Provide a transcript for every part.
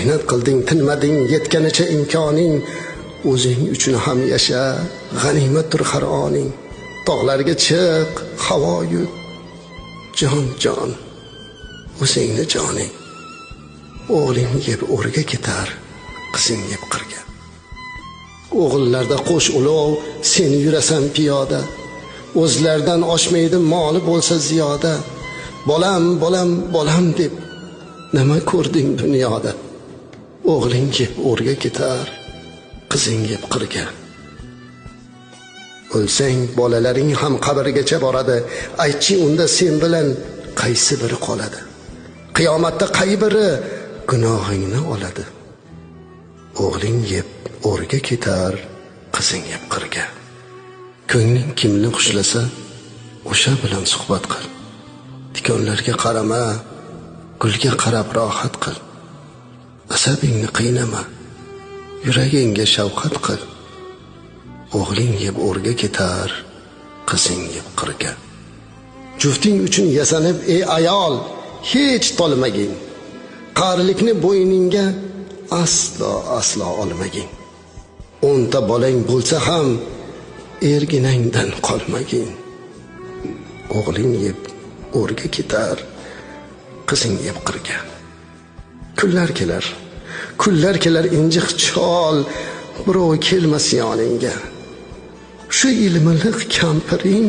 mehnat qilding, tinmading, yetganicha imkoning. O'zing uchun ham yasha, g'animatdir har oning. Tog'larga chiq, havo yut, jon o'zingni joning. O'g'ling yeb o'rga ketar, qizing yeb qirga. O'g'illarda qo'sh ulov, sen yurasan piyoda. O'zlaridan oshmaydi moli bo'lsa ziyoda. Bolam deb nima ko'rding dunyoda? O'g'ling yeb o'rga ketar, qizing yeb qirga. O'lsang bolalaring ham qabrgacha boradi. Aytchi unda sen bilan qaysi biri qoladi? Qiyomatda qay biri gunohingni oladi? O'g'ling yeb o'rga ketar, qizing yeb qirga. Ko'ngling kimni xushlasa, o'sha bilan suhbat qil. Tikonlarga qarama, gulga qarab rohat qil. Asabingni qiynama, yuragingga shafqat qil. O'g'ling yeb o'rga ketar, qizing yeb qirga. Jufting uchun yasanib ey ayol, hech tolmagin. Qarilikni bo'yningga aslo olmagin. 10 ta bolang bo'lsa ham erginangdan qolmagin. O'g'ling yeb o'rga ketar, qizing yeb qirga. Kunlar kelar injiq chol, birov kelmas yoningga. Shu ilmiliq kampiring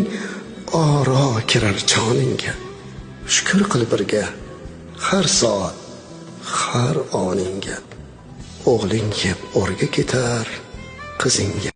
oro kirar joningga. Shukr qil birga, har soat, har oningga. O'g'ling yeb o'rga ketar, qizing yeb